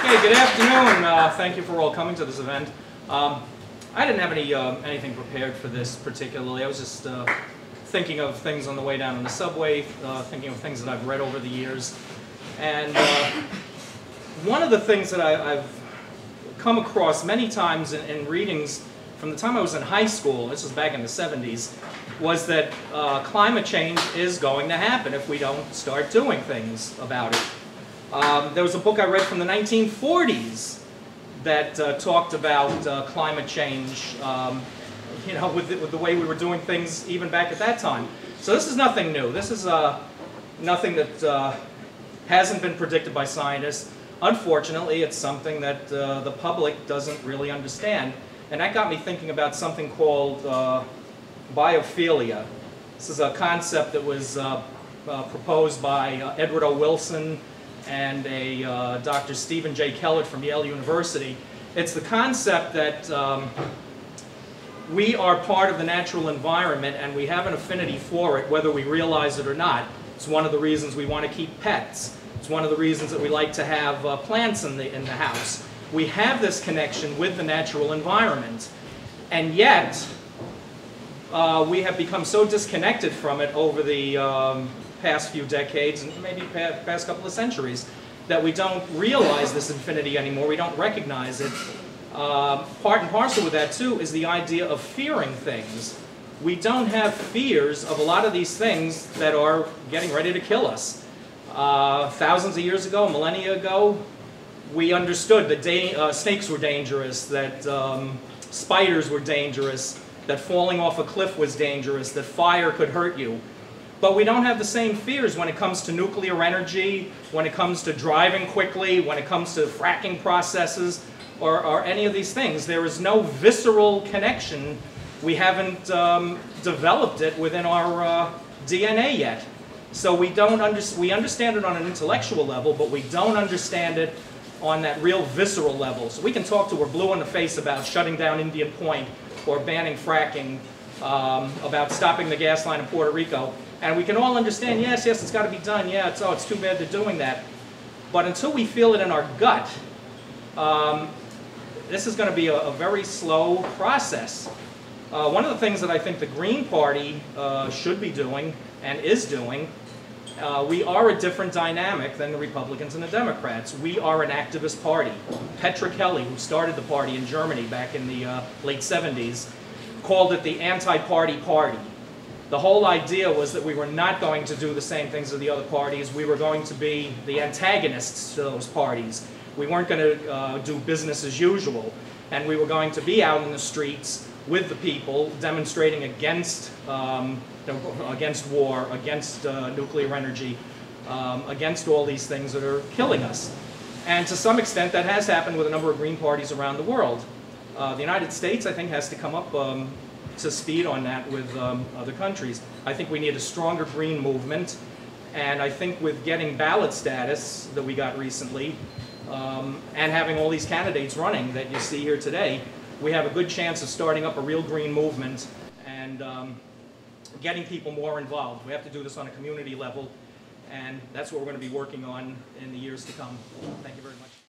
Hey, good afternoon. Thank you for all coming to this event. I didn't have anything prepared for this particularly. I was just thinking of things on the way down on the subway, thinking of things that I've read over the years. And one of the things that I've come across many times in readings from the time I was in high school, this was back in the 70s, was that climate change is going to happen if we don't start doing things about it. There was a book I read from the 1940s that talked about climate change, you know, with the way we were doing things even back at that time. So this is nothing new. This is nothing that hasn't been predicted by scientists. Unfortunately, it's something that the public doesn't really understand. And that got me thinking about something called biophilia. This is a concept that was proposed by Edward O. Wilson and Dr. Stephen J. Kellett from Yale University. It's the concept that we are part of the natural environment and we have an affinity for it whether we realize it or not. It's one of the reasons we want to keep pets. It's one of the reasons that we like to have plants in the house. We have this connection with the natural environment, and yet we have become so disconnected from it over the past few decades and maybe past couple of centuries that we don't realize this infinity anymore. We don't recognize it. Part and parcel with that too is the idea of fearing things. We don't have fears of a lot of these things that are getting ready to kill us. Thousands of years ago, millennia ago, we understood that snakes were dangerous, that spiders were dangerous, that falling off a cliff was dangerous, that fire could hurt you. But we don't have the same fears when it comes to nuclear energy, when it comes to driving quickly, when it comes to fracking processes, or any of these things. There is no visceral connection. We haven't developed it within our DNA yet. So we understand it on an intellectual level, but we don't understand it on that real visceral level. So we can talk till we're blue in the face about shutting down Indian Point or banning fracking, about stopping the gas line in Puerto Rico. And we can all understand, yes, it's got to be done, yeah, it's too bad they're doing that. But until we feel it in our gut, this is going to be a very slow process. One of the things that I think the Green Party should be doing, and is doing, we are a different dynamic than the Republicans and the Democrats. We are an activist party. Petra Kelly, who started the party in Germany back in the late 70s, called it the anti-party party. The whole idea was that we were not going to do the same things as the other parties. We were going to be the antagonists to those parties. We weren't going to do business as usual. And we were going to be out in the streets with the people demonstrating against war, against nuclear energy, against all these things that are killing us. And to some extent that has happened with a number of Green parties around the world. The United States, I think, has to come up to speed on that with other countries. I think we need a stronger Green movement, and I think with getting ballot status that we got recently, and having all these candidates running that you see here today, we have a good chance of starting up a real Green movement and getting people more involved. We have to do this on a community level, and that's what we're going to be working on in the years to come. Thank you very much.